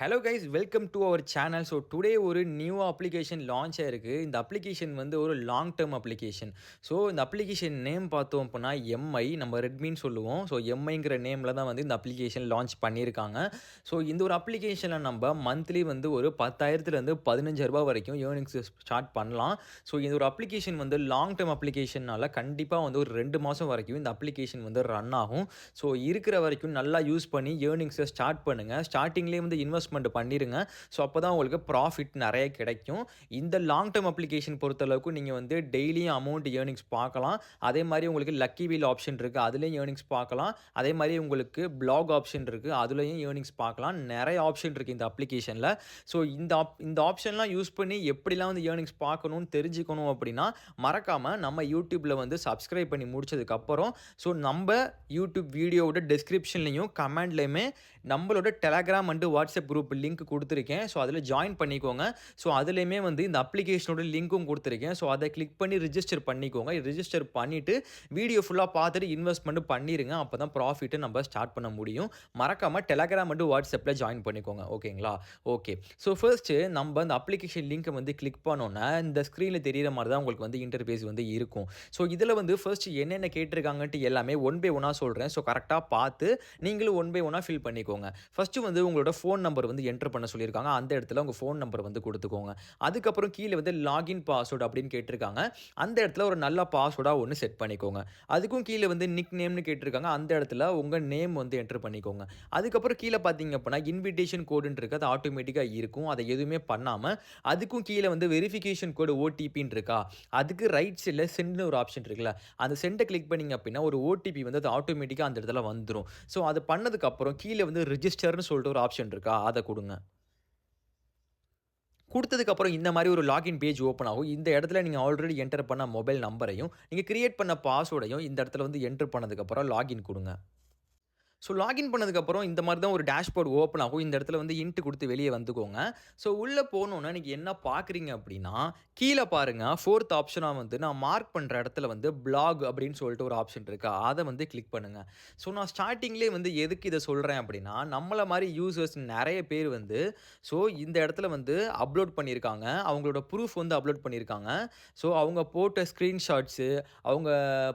Hello guys, welcome to our channel. So today ஒரு new application launch ஆயிருக்கு. இந்த application வந்து ஒரு லாங் டேர்ம் அப்ளிகேஷன். ஸோ இந்த அப்ளிகேஷன் நேம் பார்த்தோம் அப்படின்னா எம்ஐ, நம்ம ரெட்மின்னு சொல்லுவோம். ஸோ எம்ஐங்கிற நேமில் தான் வந்து இந்த அப்ளிகேஷன் லான்ச் பண்ணியிருக்காங்க. ஸோ இந்த ஒரு அப்ளிகேஷனில் நம்ம மந்த்லி வந்து ஒரு 10,000லேருந்து 15,000 வரைக்கும் ஏர்னிங்ஸ் ஸ்டார்ட் பண்ணலாம். ஸோ இந்த ஒரு அப்ளிகேஷன் வந்து லாங் டேர்ம் அப்ளிகேஷனால கண்டிப்பாக வந்து ஒரு 2 மாதம் வரைக்கும் இந்த அப்ளிகேஷன் வந்து ரன் ஆகும். ஸோ இருக்கிற வரைக்கும் நல்லா யூஸ் பண்ணி ஏர்னிங்ஸை ஸ்டார்ட் பண்ணுங்கள். ஸ்டார்டிங்லேயே வந்து இன்வெஸ்ட்மெண்ட் பண்ணிடுங்க. ஸோ அப்போ தான் உங்களுக்கு ப்ராஃபிட் நிறைய கிடைக்கும். இந்த லாங் டேர்ம் அப்ளிகேஷன் பொறுத்தளவுக்கு நீங்கள் வந்து டெய்லியும் அமௌண்ட் ஏர்னிங்ஸ் பார்க்கலாம். அதே மாதிரி உங்களுக்கு லக்கி வீல் ஆப்ஷன் இருக்குது, அதுலேயும் ஏர்னிங்ஸ் பார்க்கலாம். அதே மாதிரி உங்களுக்கு பிளாக் ஆப்ஷன் இருக்குது, அதுலேயும் ஏர்னிங்ஸ் பார்க்கலாம். நிறைய ஆப்ஷன் இருக்குது இந்த அப்ளிகேஷனில். ஸோ இந்த ஆப்ஷன்லாம் யூஸ் பண்ணி எப்படிலாம் வந்து ஏர்னிங்ஸ் பார்க்கணும்னு தெரிஞ்சுக்கணும் அப்படின்னா மறக்காமல் நம்ம யூடியூப்பில் வந்து சப்ஸ்கிரைப் பண்ணி முடிச்சதுக்கப்புறம் ஸோ நம்ம யூடியூப் வீடியோவோட டிஸ்கிரிப்ஷன்லையும் கமெண்ட்லையுமே நம்மளோட Telegram and WhatsApp group link கொடுத்துருக்கேன். ஸோ அதில் ஜாயின் பண்ணிக்கோங்க. ஸோ அதுலேயுமே வந்து இந்த அப்ளிகேஷனோட லிங்க்கும் கொடுத்துருக்கேன். ஸோ அதை கிளிக் பண்ணி ரிஜிஸ்டர் பண்ணிக்கோங்க. ரிஜிஸ்டர் பண்ணிவிட்டு வீடியோ ஃபுல்லாக பார்த்துட்டு இன்வெஸ்ட்மெண்ட் பண்ணிடுங்க. அப்போ தான் ப்ராஃபிட்டை நம்ம ஸ்டார்ட் பண்ண முடியும். மறக்காமல் டெலகிராம் அண்டு வாட்ஸ்அப்பில் ஜாயின் பண்ணிக்கோங்க. ஓகேங்களா? ஓகே. ஸோ ஃபர்ஸ்ட்டு நம்ம இந்த அப்ளிகேஷன் லிங்க்கை வந்து கிளிக் பண்ணோன்னா இந்த ஸ்க்ரீனில் தெரியிற மாதிரி தான் உங்களுக்கு வந்து இன்டர்ஃபேஸ் வந்து இருக்கும். ஸோ இதில் வந்து ஃபர்ஸ்ட்டு என்னென்ன கேட்டிருக்காங்கன்ட்டு எல்லாமே ஒன் பை ஒன்னாக சொல்கிறேன். ஸோ கரெக்டாக பார்த்து நீங்களும் ஒன் பை ஒன்னாக ஃபில் பண்ணிக்கோங்க. ஃபஸ்ட்டு வந்து உங்களோட ஃபோன் நம்பர் வந்து என்டர் பண்ண சொல்லியிருக்காங்க. அந்த இடத்துல உங்கள் ஃபோன் நம்பர் வந்து கொடுத்துக்கோங்க. அதுக்கப்புறம் கீழே வந்து லாகின் பாஸ்வேர்டு அப்படின்னு கேட்டிருக்காங்க. அந்த இடத்துல ஒரு நல்ல பாஸ்வேர்டாக ஒன்று செட் பண்ணிக்கோங்க. அதுக்கும் கீழே வந்து நிக் நேம்னு கேட்டிருக்காங்க. அந்த இடத்துல உங்கள் நேம் வந்து என்டர் பண்ணிக்கோங்க. அதுக்கப்புறம் கீழே பார்த்தீங்க அப்படின்னா இன்விடேஷன் கோடுன்னு இருக்குது, அது ஆட்டோமேட்டிக்காக இருக்கும். அதை எதுவுமே பண்ணாமல் அதுக்கும் கீழே வந்து வெரிஃபிகேஷன் கோடு ஓடிபின்னு இருக்கா, அதுக்கு ரைட் சைடில் சென்ட்னு ஒரு ஆப்ஷன் இருக்குல்ல, அந்த சென்டை கிளிக் பண்ணிங்க அப்படின்னா ஒரு ஓடிபி வந்து அது ஆட்டோமேட்டிக்காக அந்த இடத்துல வந்துடும். ஸோ அது பண்ணதுக்கப்புறம் கீழே வந்து ரிஜிஸ்டர்னு சொல்லிட்டு ஒரு ஆப்ஷன் இருக்கா, அதை கொடுங்க. கொடுத்ததுக்கப்புறம் இந்த மாதிரி ஒரு லாகின் பேஜ் ஓப்பன் ஆகும். இந்த இடத்துல நீங்கள் ஆல்ரெடி என்டர் பண்ண மொபைல் நம்பரையும் நீங்கள் கிரியேட் பண்ண பாஸ்வேர்டையும் இந்த இடத்துல வந்து என்டர் பண்ணதுக்கப்புறம் லாகின் கொடுங்க. ஸோ லாகின் பண்ணதுக்கப்புறம் இந்த மாதிரி தான் ஒரு டேஷ்போர்ட் ஓப்பன் ஆகும். இந்த இடத்துல வந்து இன்ட் கொடுத்து வெளியே வந்துக்கோங்க. ஸோ உள்ளே போனோன்னா நீங்கள் என்ன பார்க்குறீங்க அப்படின்னா, கீழே பாருங்கள் 4த் ஆப்ஷனாக வந்து நான் மார்க் பண்ணுற இடத்துல வந்து பிளாக் அப்படின்னு சொல்லிட்டு ஒரு ஆப்ஷன் இருக்கா, அதை வந்து கிளிக் பண்ணுங்கள். ஸோ நான் ஸ்டார்டிங்லேயே வந்து எதுக்கு இதை சொல்கிறேன் அப்படின்னா, நம்மளை மாதிரி யூசர்ஸ் நிறைய பேர் வந்து ஸோ இந்த இடத்துல வந்து அப்லோட் பண்ணியிருக்காங்க. அவங்களோட ப்ரூஃப் வந்து அப்லோட் பண்ணியிருக்காங்க. ஸோ அவங்க போட்ட ஸ்க்ரீன்ஷாட்ஸு, அவங்க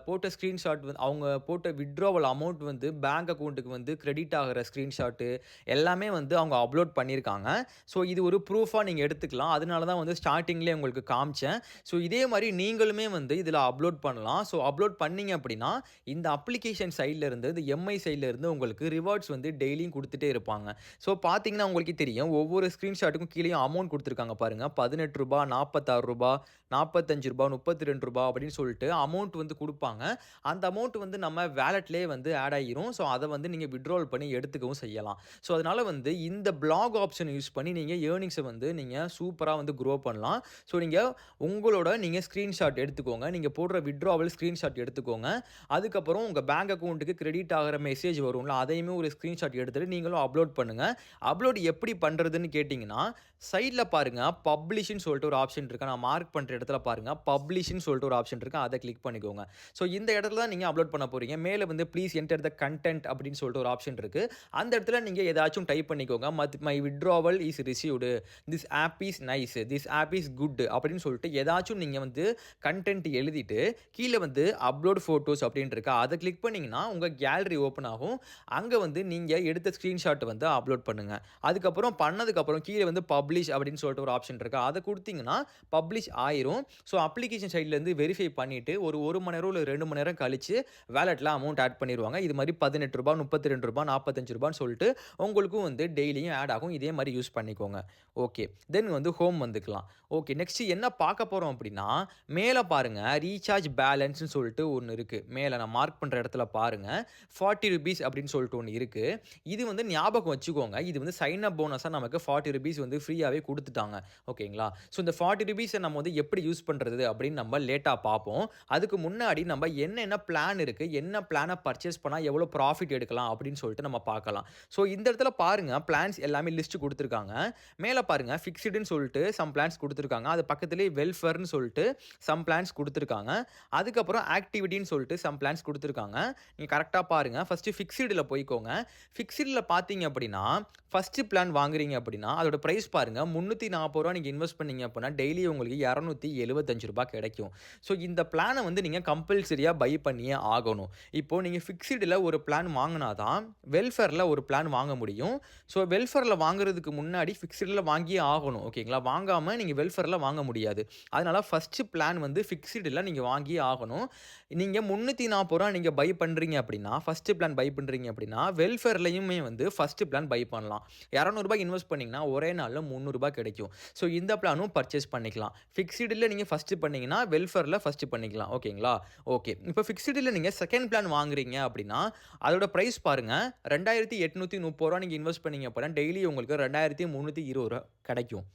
போட்ட ஸ்க்ரீன்ஷாட் வந்து அவங்க போட்ட வித்ட்ராவல் அமௌண்ட் வந்து பேங்க் அக்கௌண்ட்டுக்கு வந்து கிரெடிட் ஆகிற ஸ்க்ரீன்ஷாட்டு எல்லாமே வந்து அவங்க அப்லோட் பண்ணியிருக்காங்க. ஸோ இது ஒரு ப்ரூஃபாக நீங்கள் எடுத்துக்கலாம். அதனால தான் வந்து ஸ்டார்டிங்லேயே உங்களுக்கு காமிச்சேன். ஸோ இதே மாதிரி நீங்களுமே வந்து இதில் அப்லோட் பண்ணலாம். ஸோ அப்லோட் பண்ணீங்க அப்படின்னா இந்த அப்ளிகேஷன் சைட்லேருந்து, இந்த எம்ஐ சைட்லேருந்து உங்களுக்கு ரிவார்ட்ஸ் வந்து டெய்லியும் கொடுத்துட்டே இருப்பாங்க. ஸோ பார்த்தீங்கன்னா உங்களுக்கே தெரியும், ஒவ்வொரு ஸ்க்ரீன்ஷாட்டுக்கும் கீழேயும் அமௌண்ட் கொடுத்துருக்காங்க பாருங்கள். ரூ. 18, ரூ. 46, ரூ. 45, ரூ. 32 அப்படின்னு சொல்லிட்டு அமௌண்ட் வந்து கொடுப்பாங்க. அந்த அமௌண்ட் வந்து நம்ம வேலெட்லேயே வந்து ஆட் ஆகிரும். ஸோ அதை வந்து நீங்கள் வித்ட்ராவல் பண்ணி எடுத்துக்கவும் செய்யலாம். ஸோ அதனால் வந்து இந்த பிளாக் ஆப்ஷன் யூஸ் பண்ணி நீங்கள் ஏர்னிங்ஸை வந்து நீங்கள் சூப்பராக வந்து க்ரோ பண்ணலாம். ஸோ நீங்கள் ஸ்க்ரீன்ஷாட் எடுத்துக்கோங்க. நீங்கள் போடுற வித்ட்ராவல் ஸ்க்ரீன்ஷாட் எடுத்துக்கோங்க. அதுக்கப்புறம் உங்கள் பேங்க் அக்கௌண்ட்டுக்கு கிரெடிட் ஆகிற மெசேஜ் வரும்ல, அதையுமே ஒரு ஸ்க்ரீன்ஷாட் எடுத்துகிட்டு நீங்களும் அப்லோட் பண்ணுங்கள். அப்லோட் எப்படி பண்ணுறதுன்னு கேட்டிங்கன்னா, சைடில் பாருங்கள் பப்ளிஷ்னு சொல்லிட்டு ஒரு ஆப்ஷன் இருக்குது. நான் மார்க் பண்ணுற இடத்துல பாருங்கள் பப்ளிஷ்னு சொல்லிட்டு ஒரு ஆப்ஷன் இருக்குது, அதை கிளிக் பண்ணிக்கோங்க. ஸோ இந்த இடத்துல தான் நீங்கள் அப்லோட் பண்ண போகிறீங்க. மேலே வந்து ப்ளீஸ் என்டர் த கண்டென்ட் அப்படின்னு சொல்லிட்டு ஒரு ஆப்ஷன் இருக்குது. அந்த இடத்துல நீங்கள் ஏதாச்சும் டைப் பண்ணிக்கோங்க. My withdrawal is received, this app is nice, this app is good அப்படின்னு சொல்லிட்டு ஏதாச்சும் நீங்கள் வந்து கண்டென்ட் எழுதிட்டு கீழே வந்து அப்லோட் ஃபோட்டோஸ் அப்படின்னு இருக்கா, அதை கிளிக் பண்ணிங்கன்னா உங்கள் கேலரி ஓப்பன் ஆகும். அங்கே வந்து நீங்கள் எடுத்த ஸ்க்ரீன்ஷாட் வந்து அப்லோட் பண்ணுங்கள். அதுக்கப்புறம் பண்ணதுக்கப்புறம் கீழே வந்து பப்ளிஷ் அப்படின்னு சொல்லிட்டு ஒரு ஆப்ஷன் இருக்கா, அதை கொடுத்தீங்கன்னா பப்ளிஷ் ஆயிரும். ஸோ அப்ளிகேஷன் சைட்லேருந்து வெரிஃபை பண்ணிவிட்டு ஒரு மணி நேரம் இல்லை 2 மணி நேரம் கழிச்சு வேலெட்டில் அமௌண்ட் ஆட் பண்ணிடுவாங்க. இது மாதிரி ரூ. 18, ரூ. 32, ரூ. 45 சொல்லிட்டு உங்களுக்கும் வந்து டெய்லியும் ஆட் ஆகும். இதே மாதிரி யூஸ் பண்ணிக்கோங்க. ஓகே, தென் வந்து ஹோம் வந்துக்கலாம். ஓகே, நெக்ஸ்ட்டு என்ன பார்க்க போகிறோம் அப்படின்னா, மேலே பாருங்கள் ரீசார்ஜ் பேலன்ஸ்னு சொல்லிட்டு ஒன்று இருக்குது. மேலே நான் மார்க் பண்ணுற இடத்துல பாருங்கள் ₹40 அப்படின்னு சொல்லிட்டு ஒன்று இருக்குது. இது வந்து ஞாபகம் வச்சுக்கோங்க. இது வந்து சைன் அப் போனஸாக நமக்கு ₹40 வந்து ஃப்ரீயாகவே கொடுத்துட்டாங்க. ஓகேங்களா? ஸோ இந்த ₹40 நம்ம வந்து எப்படி யூஸ் பண்ணுறது அப்படின்னு நம்ம லேட்டாக பார்ப்போம். அதுக்கு முன்னாடி நம்ம என்னென்ன பிளான் இருக்குது, என்ன பிளானை பர்ச்சேஸ் பண்ணால் எவ்வளோ ப்ராஃபிட் எடுக்கலாம் எடுக்கலாம் அப்படின்னு சொல்லிட்டு நம்ம பார்க்கலாம். ஸோ இந்த இடத்துல பாருங்க பிளான்ஸ் எல்லாமே லிஸ்ட் குடுத்துருக்காங்க. மேல பாருங்க ஃபிக்ஸ்டுன்னு சொல்லிட்டு சம் பிளான்ஸ் குடுத்துருக்காங்க. அது பக்கத்திலேயே வெல்ஃபேர்ன்னு சொல்லிட்டு சம் பிளான்ஸ் குடுத்துருக்காங்க. அதுக்கப்புறம் ஆக்டிவிட்டின்னு சொல்லிட்டு சம் பிளான்ஸ் குடுத்துருக்காங்க. நீங்க கரெக்ட்டா பாருங்க. ஃபர்ஸ்ட்டு ஃபிக்ஸ்டுல போய்க்கோங்க. ஃபிக்ஸ்டுல பார்த்தீங்க அப்படின்னா, ஃபர்ஸ்ட்டு பிளான் வாங்குறீங்க அப்படின்னா, அதோட பிரைஸ் பாருங்க ரூ. 340 நீங்க இன்வெஸ்ட் பண்ணீங்க அப்படின்னா, டெய்லி உங்களுக்கு ரூ. 275 கிடைக்கும். ஸோ இந்த பிளான வந்து நீங்க கம்பல்சரியா பை பண்ணியே ஆகணும். இப்போ நீங்க ஃபிக்ஸ்டுல ஒரு பிளான் வாங்குனா தான், வெல்ஃபேர்ல ஒரு பிளான் வாங்க முடியும். ஸோ வெல்ஃபேர்ல வாங்குறதுக்கு முன்னாடி ஃபிக்ஸ்டுல வாங்கியே ஆகணும். ஓகேங்களா? வாங்காம நீங்க வெல்ஃபேர்ல வாங்க முடியாது. அதனால ஃபர்ஸ்ட்டு பிளான் வந்து ஃபிக்ஸ்டுல நீங்க வாங்கியே ஆகணும். நீங்க ரூ. 340 நீங்க பை பண்றீங்க அப்படின்னா, ஃபர்ஸ்ட்டு பிளான் பை பண்றீங்க அப்படின்னா, வெல்ஃபேர்லயுமே வந்து ஃபர்ஸ்ட்டு பிளான் பை பண்ணலாம். ரூ. 200 இன்வெஸ்ட் பண்ணீங்கன்னா, ஒரே நாள்ல ரூ. 300 கிடைக்கும். ஸோ இந்த பிளானும் பர்ச்சேஸ் பண்ணிக்கலாம். ஃபிக்ஸ்டுல நீங்க ஃபர்ஸ்ட்டு பண்ணீங்கன்னா, வெல்ஃபேர்ல ஃபர்ஸ்ட்டு பண்ணிக்கலாம். ஓகேங்களா? ஓகே. இப்போ ஃபிக்ஸ்டுல நீங்க செகண்ட் பிளான் வாங்குறீங்க அப்படின்னா, அதோட பிரைஸ் பாருங்க ரூ. 2830 நீங்க இன்வெஸ்ட் பண்ணீங்க அப்படின்னா, டெய்லி உங்களுக்கு ரூ. 2320 கிடைக்கும்.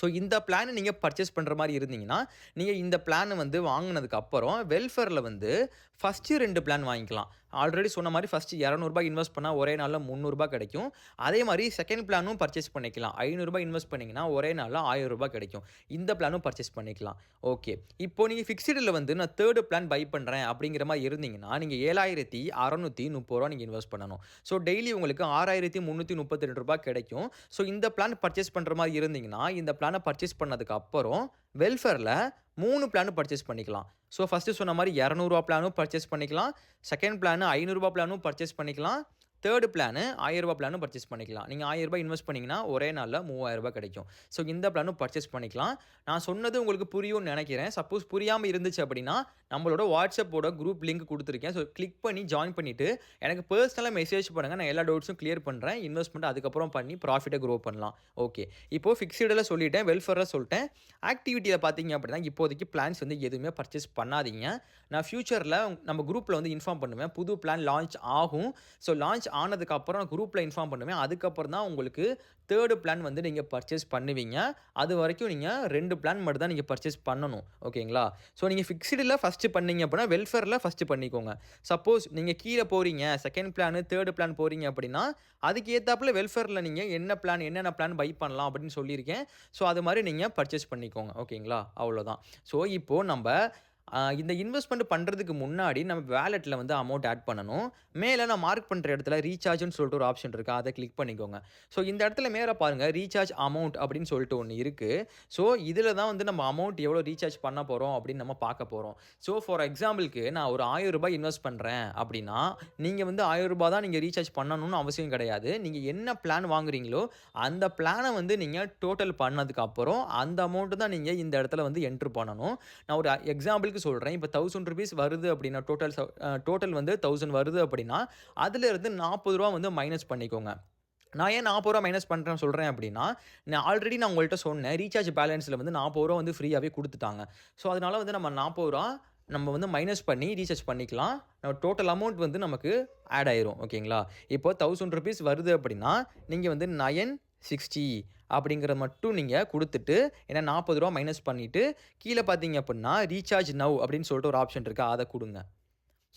ஸோ இந்த பிளான நீங்க பர்ச்சேஸ் பண்ற மாரி இருந்தீங்கன்னா, நீங்க இந்த பிளான வந்து வாங்குனதுக்கு அப்புறம் வெல்ஃபேர்ல வந்து ஃபர்ஸ்ட்டு 2 பிளான் வாங்கிக்கலாம். ஆல்ரெடி சொன்ன மாரி ஃபர்ஸ்ட்டு ரூ. 200 இன்வெஸ்ட் பண்ணா ஒரே நாள்ல ரூ. 300 கிடைக்கும். அதே மாரி செகண்ட் பிளானும் பர்ச்சேஸ் பண்ணிக்கலாம். ரூ. 500 இன்வெஸ்ட் பண்ணீங்கன்னா, ஒரே நாள்ல ரூ. 1000 கிடைக்கும். இந்த பிளானும் பர்ச்சேஸ் பண்ணிக்கலாம். ஓகே. இப்போ நீங்க ஃபிக்ஸ்டுல வந்து நான் 3 பிளான் பை பண்றேன் அப்படிங்கிற மாரி இருந்தீங்கன்னா, நீங்க ரூ. 7630 நீங்க இன்வெஸ்ட் பண்ணணும். ஸோ டெய்லி உங்களுக்கு ரூ. 6332 கிடைக்கும். ஸோ இந்த பிளான் பர்ச்சேஸ் பண்ற மாரி இருந்தீங்கன்னா, இந்த பிளான பர்ச்சேஸ் பண்ணதுக்கு அப்புறம் வெல்ஃபேர்ல 3 பிளான் பர்ச்சேஸ் பண்ணிக்கலாம். ஸோ ஃபர்ஸ்ட்டு சொன்ன மாரி ரூ. 200 பிளானும் பர்ச்சேஸ் பண்ணிக்கலாம். செகண்ட் பிளான் ரூ. 500 பிளானும் பர்ச்சேஸ் பண்ணிக்கலாம். தேர்ட் பிளானு ரூ. 1000 பிளானும் பர்ச்சேஸ் பண்ணிக்கலாம். நீங்க ரூ. 1000 இன்வெஸ்ட் பண்ணீங்கன்னா, ஒரே நாள்ல ரூ. 3000 கிடைக்கும். ஸோ இந்த பிளானும் பர்ச்சேஸ் பண்ணிக்கலாம். நான் சொன்னது உங்களுக்கு புரியும்னு நெனைக்கிறேன். சப்போஸ் புரியாம இருந்துச்சு அப்படின்னா, நம்மளோட வாட்ஸ்அப்போட குரூப் லிங்க் குடுத்துருக்கேன். ஸோ கிளிக் பண்ணி ஜாயின் பண்ணிட்டு, எனக்கு பெர்சனலா மெசேஜ் பண்ணுங்க. நான் எல்லா டவுட்ஸும் கிளியர் பண்றேன். இன்வெஸ்ட்மென்ட் அதுக்கப்புறம் பண்ணி ப்ராஃபிட்ட குரோ பண்ணலாம். ஓகே. இப்போ ஃபிக்ஸ்டுல சொல்லிட்டேன். வெல்ஃபேர்ல சொல்லிட்டேன். ஆக்டிவிட்டில பார்த்தீங்க அப்படின்னா, இப்போதைக்கு பிளான்ஸ் வந்து எதுவுமே பர்ச்சேஸ் பண்ணாதீங்க. நான் ஃபியூச்சர்ல நம்ம குரூப்ல வந்து இன்ஃபார்ம் பண்ணுவேன். புது பிளான் லான்ச் ஆகும். ஸோ லான்ச் ஆனதுக்கு அப்புறம் நான் குரூப்ல இன்ஃபார்ம் பண்ணுவேன். அதுக்கப்புறம் தான் உங்களுக்கு 3 பிளான் வந்து நீங்க பர்ச்சேஸ் பண்ணுவீங்க. அதுவரைக்கும் நீங்க 2 பிளான் மட்டும் தான் நீங்க பர்ச்சேஸ் பண்ணணும். ஓகேங்களா? ஸோ நீங்க ஃபிக்ஸ்டுல ஃபர்ஸ்ட்டு பண்ணீங்க அப்படின்னா, வெல்ஃபேர்ல ஃபர்ஸ்ட்டு பண்ணிக்கோங்க. சப்போஸ் நீங்க கீழ போறீங்க, செகண்ட் பிளான், 3 பிளான் போறீங்க அப்படின்னா, அதுக்கு ஏத்தாப்புல வெல்ஃபேர்ல நீங்க என்னென்ன பிளான் பை பண்ணலாம் அப்படின்னு சொல்லியிருக்கேன். ஸோ அது மாரி நீங்க பர்ச்சேஸ் பண்ணிக்கோங்க. ஓகேங்களா? அவ்வளோதான். ஸோ இப்போ நம்ப இந்த இன்வெஸ்ட்மென்ட் பண்றதுக்கு முன்னாடி நம்ம வாலெட்ல வந்து அமௌண்ட் ஆட் பண்ணணும். மேல நான் மார்க் பண்ற இடத்துல ரீசார்ஜ்ன்னு சொல்லிட்டு ஒரு ஆப்ஷன் இருக்கு. அத கிளிக் பண்ணிக்கோங்க. ஸோ இந்த இடத்துல மேல பாருங்க ரீசார்ஜ் அமௌண்ட் அப்படின்னு சொல்லிட்டு ஒண்ணு இருக்கு. ஸோ இதுல தான் வந்து நம்ம அமௌண்ட் எவ்வளோ ரீசார்ஜ் பண்ண போறோம் அப்படின்னு நம்ம பார்க்க போறோம். ஸோ ஃபார் எக்ஸாம்பிள்க்கு நான் ஒரு ரூ. 1000 இன்வெஸ்ட் பண்றேன் அப்படின்னா, நீங்க வந்து ரூ. 1000 தான் நீங்க ரீசார்ஜ் பண்ணணும்னு அவசியம் கிடையாது. நீங்க என்ன பிளான் வாங்குறீங்களோ, அந்த பிளான வந்து நீங்க டோட்டல் பண்ணதுக்கு அப்புறம் அந்த அமௌண்ட் தான் நீங்க இந்த இடத்துல வந்து என்டர் பண்ணணும். நான் ஒரு எக்ஸாம்பிள்க்கு சொல்றேன். இப்போ ₹1000 வருது அப்படின்னா, டோட்டல் வந்து 1000 வருது அப்படின்னா, அதிலிருந்து ரூ. 40 வந்து மைனஸ் பண்ணிக்கோங்க. நான் ஏன் ரூ. 40 மைனஸ் பண்றேன்னு சொல்றேன் அப்படின்னா, நான் உங்கள்ட்ட சொன்னேன். ரீசார்ஜ் பேலன்ஸ்ல வந்து ரூ. 40 வந்து ஃப்ரீயாவே குடுத்துட்டாங்க. ஸோ அதனால வந்து நம்ம ரூ. 40 நம்ம வந்து மைனஸ் பண்ணி ரீசார்ஜ் பண்ணிக்கலாம். நம்ம டோட்டல் அமௌண்ட் வந்து நமக்கு ஆட் ஆயிரும். ஓகேங்களா? இப்போ ₹1000 வருது அப்படின்னா, நீங்க வந்து 960 அப்படிங்கிறத மட்டும் நீங்க குடுத்துட்டு, ஏன்னா ரூ. 40 மைனஸ் பண்ணிட்டு, கீழ பார்த்தீங்க அப்படின்னா, ரீசார்ஜ் நவ் அப்படின்னு சொல்லிட்டு ஒரு ஆப்ஷன் இருக்கு. அத குடுங்க.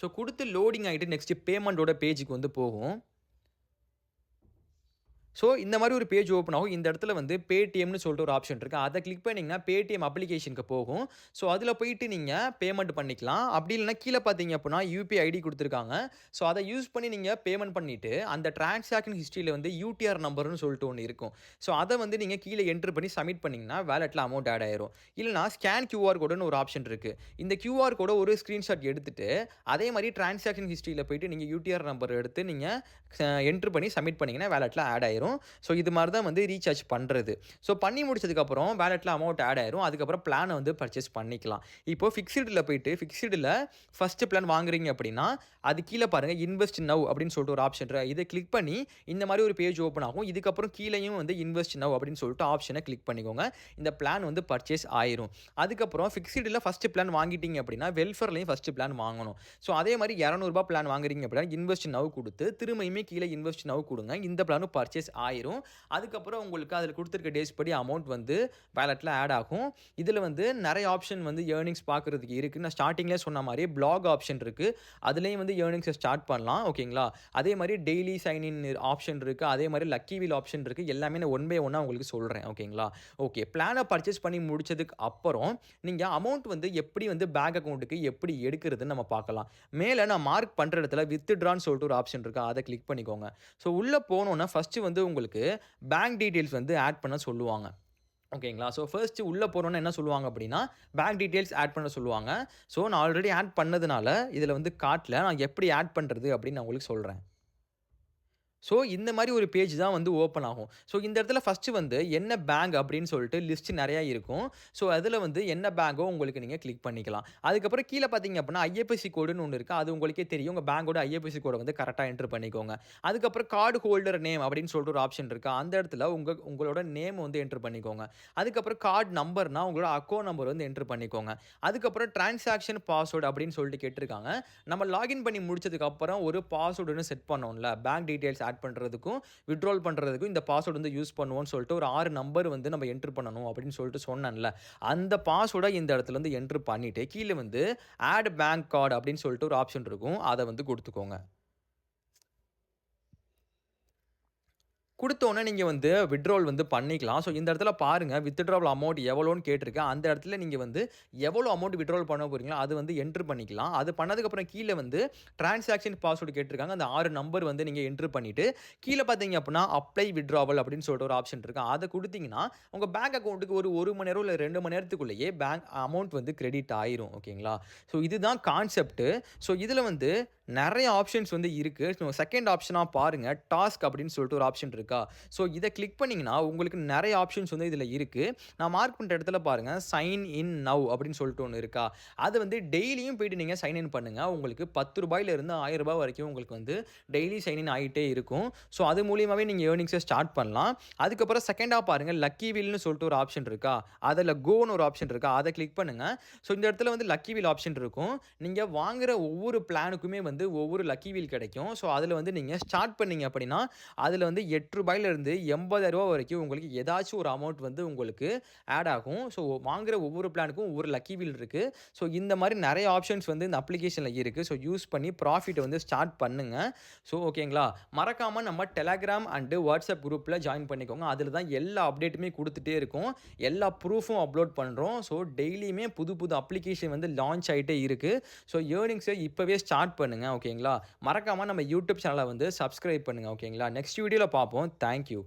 ஸோ குடுத்து லோடிங் ஆயிட்டு நெக்ஸ்ட் பேமெண்டோட பேஜ்க்கு வந்து போகும். ஸோ இந்த மாரி ஒரு பேஜ் ஓப்பன் ஆகும். இந்த இடத்துல வந்து Paytmன்னு சொல்லிட்டு ஒரு ஆப்ஷன் இருக்கு. அத கிளிக் பண்ணீங்கன்னா, Paytm அப்ளிகேஷனுக்கு போகும். ஸோ அதில போயிட்டு நீங்க பேமெண்ட் பண்ணிக்கலாம். அப்படி இல்லன்னா கீழ பார்த்தீங்க அப்படின்னா, யுபிஐ ஐடி குடுத்துருக்காங்க. ஸோ அத யூஸ் பண்ணி நீங்க பேமெண்ட் பண்ணிட்டு, அந்த டிரான்சாக்ஷன் ஹிஸ்டரியில வந்து யூடிஆர் நம்பர்ன்னு சொல்லிட்டு ஒண்ணு இருக்கும். ஸோ அத வந்து நீங்க கீழ என்டர் பண்ணி சப்மிட் பண்ணீங்கன்னா, வாலெட்ல அமௌண்ட் ஆட் ஆயிரும். இல்லன்னா ஸ்கேன் கியூஆர் கோடுன்னு ஒரு ஆப்ஷன் இருக்கு. இந்த கியூஆர் கோட ஒரு ஸ்கிரீன்ஷாட் எடுத்துட்டு, அதே மாரி டிரான்சாக்ஷன் ஹிஸ்டரியில போயிட்டு நீங்க யூடிஆர் நம்பர் எடுத்து நீங்க என்டர் பண்ணி சப்மிட் பண்ணீங்கன்னா, வாலெட்ல ஆட் ஆயிரும். ஸோ இது மாரி தான் வந்து ரீசார்ஜ் பண்றது. ஸோ பண்ணி முடிச்சதுக்கப்புறம் வாலெட்ல அமௌண்ட் ஆட் ஆயிரும். அதுக்கப்புறம் பிளான வந்து பர்ச்சேஸ் பண்ணிக்கலாம். இப்போ ஃபிக்ஸ்டுல போயிட்டு ஃபிக்ஸ்டுல ஃபர்ஸ்ட் பிளான் வாங்குறீங்க அப்படின்னா, அது கீழ பாருங்க இன்வெஸ்ட் நவ் அப்படின்னு சொல்லிட்டு ஒரு ஆப்ஷன் இருக்கு. இத கிளிக் பண்ணி இந்த மாரி ஒரு பேஜ் ஓப்பன் ஆகும். இதுக்கப்புறம் கீழயும் வந்து இன்வெஸ்ட் நவ் அப்படின்னு சொல்லிட்டு ஆப்ஷன கிளிக் பண்ணிக்கோங்க. இந்த பிளான் வந்து பர்ச்சேஸ் ஆயிரும். அதுக்கப்புறம் ஃபிக்ஸ்டுல ஃபர்ஸ்ட் பிளான் வாங்கிட்டீங்க அப்படின்னா, வெல்ஃபேர்லயும் ஃபர்ஸ்ட் பிளான் வாங்கணும். ஸோ அதே மாரி ரூ. 200 பிளான் வாங்குறீங்க அப்படின்னா, இன்வெஸ்ட் நவ் குடுத்து திரும்பியுமே கீழ இன்வெஸ்ட் நவ் குடுங்க. இந்த பிளானும் பர்ச்சேஸ் ஆயிரும். அதுக்கப்புறம் உங்களுக்கு அதில குடுத்துருக்க டேஸ் படி அமௌண்ட் வந்து வாலெட்ல ஆட் ஆகும். இதில வந்து நெறைய ஆப்ஷன் வந்து ஏர்னிங்ஸ் பார்க்குறதுக்கு இருக்கு. நான் ஸ்டார்ட்டிங்லயே சொன்ன மாரி ப்ளாக் ஆப்ஷன் இருக்கு. அதிலேயும் வந்து ஏர்னிங்ஸ ஸ்டார்ட் பண்ணலாம். ஓகேங்களா? அதே மாரி டெய்லி சைன் இன் ஆப்ஷன் இருக்கு. அதே மாரி லக்கி வீல் ஆப்ஷன் இருக்கு. எல்லாமே நான் ஒன் பை ஒன்னா உங்களுக்கு சொல்றேன். ஓகேங்களா? ஓகே. பிளான பர்ச்சேஸ் பண்ணி முடிச்சதுக்கு அப்புறம், நீங்க அமௌண்ட் வந்து எப்படி வந்து பேங்க் அக்கவுண்ட்க்கு எப்படி எடுக்கிறதுன்னு நம்ம பார்க்கலாம். மேல நான் மார்க் பண்ற இடத்துல வித்ட்ரான்னு சொல்லிட்டு ஒரு ஆப்ஷன் இருக்கு. அத கிளிக் பண்ணிக்கோங்க. ஸோ உள்ள போனோன ஃபர்ஸ்ட்டு வந்து உங்களுக்கு பேங்க் டீட்டெயில்ஸ் வந்து ஆட் பண்ண சொல்லுவாங்க. ஓகேங்களா? ஸோ ஃபர்ஸ்ட்டு உள்ள போனோனே என்ன சொல்லுவாங்க அப்படின்னா, பேங்க் டீட்டெயில்ஸ் ஆட் பண்ண சொல்லுவாங்க. ஸோ நான் ஆல்ரெடி ஆட் பண்ணதுனால, இதில வந்து காட்டல. நான் எப்படி ஆட் பண்றது அப்படின்னு நான் உங்களுக்கு சொல்றேன். ஸோ, இந்த மாரி ஒரு பேஜ் தான் வந்து ஓப்பன் ஆகும். ஸோ, இந்த இடத்துல ஃபர்ஸ்ட்டு வந்து என்ன பேங்க் அப்படின்னு சொல்லிட்டு லிஸ்ட் நெறையா இருக்கும். ஸோ, அதில வந்து என்ன பேங்கோ உங்களுக்கு நீங்க கிளிக் பண்ணிக்கலாம். அதுக்கப்புறம் கீழ பார்த்தீங்க அப்படின்னா, ஐஎஃப்எஸ்சி கோடுன்னு ஒண்ணு இருக்கு. அது உங்களுக்கே தெரியும். உங்க பேங்கோட ஐஎஃப்எஸ்சி கோட வந்து கரெக்ட்டா என்டர் பண்ணிக்கோங்க. அதுக்கப்புறம் கார்ட் ஹோல்டர் நேம் அப்படின்னு சொல்லிட்டு ஒரு ஆப்ஷன் இருக்கு. அந்த இடத்துல உங்களோட நேம் வந்து என்டர் பண்ணிக்கோங்க. அதுக்கப்புறம் கார்ட் நம்பர்னா உங்களோட அக்கவுண்ட் நம்பர் வந்து என்டர் பண்ணிக்கோங்க. அதுக்கப்புறம் டிரான்சாக்ஷன் பாஸ்வேர்ட் அப்படின்னு சொல்லிட்டு கேட்டிருக்காங்க. நம்ம லாகின் பண்ணி முடிச்சதுக்கு அப்புறம் ஒரு பாஸ்வேர்டுன்னு செட் பண்ணோம்ல. பேங்க் டீட்டெயில்ஸ் ஆட் பண்றதுக்கும், வித்ட்ராவல் பண்றதுக்கும் இந்த பாஸ்வேர்ட் வந்து யூஸ் பண்ணுவோம்னு சொல்லிட்டு ஒரு 6 நம்பர் வந்து நம்ம என்டர் பண்ணணும் அப்படின்னு சொல்லிட்டு சொன்னேன்ல. அந்த பாஸ்வேர்ட இந்த இடத்துல வந்து என்டர் பண்ணிட்டு, கீழ வந்து ஆட் பேங்க் கார்ட் அப்படின்னு சொல்லிட்டு ஒரு ஆப்ஷன் இருக்கும். அத வந்து குடுத்துக்கோங்க. குடுத்தோனே நீங்க வந்து வித்ட்ராவல் வந்து பண்ணிக்கலாம். ஸோ இந்த இடத்துல பாருங்க வித்ட்ராவல் அமௌண்ட் எவ்வளோன்னு கேட்டிருக்கு. அந்த இடத்துல நீங்க வந்து எவ்வளோ அமௌண்ட் வித்ட்ராவல் பண்ண போறீங்களோ, அது வந்து என்டர் பண்ணிக்கலாம். அது பண்ணதுக்கப்புறம் கீழ வந்து டிரான்சாக்ஷன் பாஸ்வேர்ட் கேட்டிருக்காங்க. அந்த 6 நம்பர் வந்து நீங்க என்டர் பண்ணிட்டு, கீழ பார்த்தீங்க அப்படின்னா, அப்ளை வித்ட்ராவல் அப்படின்னு சொல்லிட்டு ஒரு ஆப்ஷன் இருக்கு. அத குடுத்தீங்கன்னா, உங்க பேங்க் அக்கவுண்ட்க்கு ஒரு 1 மணி நேரம் இல்ல 2 மணி நேரத்துக்குள்ளேயே பேங்க் அமௌண்ட் வந்து கிரெடிட் ஆயிரும். ஓகேங்களா? ஸோ இதுதான் கான்செப்ட். ஸோ இதுல வந்து நெறைய ஆப்ஷன்ஸ் வந்து இருக்கு. ஸோ செகண்ட் ஆப்ஷனா பாருங்க. டாஸ்க் அப்படின்னு சொல்லிட்டு ஒரு ஆப்ஷன் இருக்கா? ஸோ இத கிளிக் பண்ணீங்கன்னா, உங்களுக்கு நெறைய ஆப்ஷன்ஸ் வந்து இதுல இருக்கு. நான் மார்க் பண்ற இடத்துல பாருங்க, சைன் இன் நவ் அப்படின்னு சொல்லிட்டு ஒண்ணு இருக்கா? அது வந்து டெய்லியும் போயிட்டு நீங்க சைன் இன் பண்ணுங்க. உங்களுக்கு ரூ. 10 இருந்து ரூ. 1000 வரைக்கும் உங்களுக்கு வந்து டெய்லி சைன் இன் ஆயிட்டே இருக்கும். ஸோ அது மூலியமாவே நீங்க ஏர்னிங்ஸ ஸ்டார்ட் பண்ணலாம். அதுக்கப்புறம் செகண்டா பாருங்க, லக்கி வீல்னு சொல்லிட்டு ஒரு ஆப்ஷன் இருக்கா? அதுல கோன்னு ஒரு ஆப்ஷன் இருக்கா? அத கிளிக் பண்ணுங்க. ஸோ இந்த இடத்துல வந்து லக்கி வீல் ஆப்ஷன் இருக்கும். நீங்க வாங்குற ஒவ்வொரு பிளானுக்குமே வந்து ஒவ்வொரு லக்கி வீல் கிடைக்கும். ஸோ அதுல வந்து நீங்க ஸ்டார்ட் பண்ணீங்க அப்படின்னா, அதுல வந்து ரூ. 8 இருந்து ரூ. 80,000 வரைக்கும் உங்களுக்கு ஏதாச்சும் ஒரு அமௌண்ட் வந்து உங்களுக்கு ஆட் ஆகும். ஸோ வாங்குற ஒவ்வொரு பிளானுக்கும் ஒவ்வொரு லக்கி வீல் இருக்கு. ஸோ இந்த மாரி நெறைய ஆப்ஷன்ஸ் வந்து இந்த அப்ளிகேஷன்ல இருக்கு. ஸோ யூஸ் பண்ணி ப்ராஃபிட்ட வந்து ஸ்டார்ட் பண்ணுங்க. ஸோ ஓகேங்களா? மறக்காம நம்ம Telegram அண்ட் WhatsApp குரூப்ல ஜாயின் பண்ணிக்கோங்க. அதுல தான் எல்லா அப்டேட்டுமே குடுத்துட்டே இருக்கோம். எல்லா ப்ரூஃபும் அப்லோட் பண்றோம். ஸோ டெய்லியுமே புது புது அப்ளிகேஷன் வந்து லான்ச் ஆயிட்டே இருக்கு. ஸோ ஏர்னிங்ஸ இப்பவே ஸ்டார்ட் பண்ணுங்க. ஓகேங்களா? மறக்காம நம்ம YouTube சேனல வந்து சப்ஸ்கிரைப் பண்ணுங்க. ஓகேங்களா? நெக்ஸ்ட் வீடியோல பார்ப்போம். Thank you.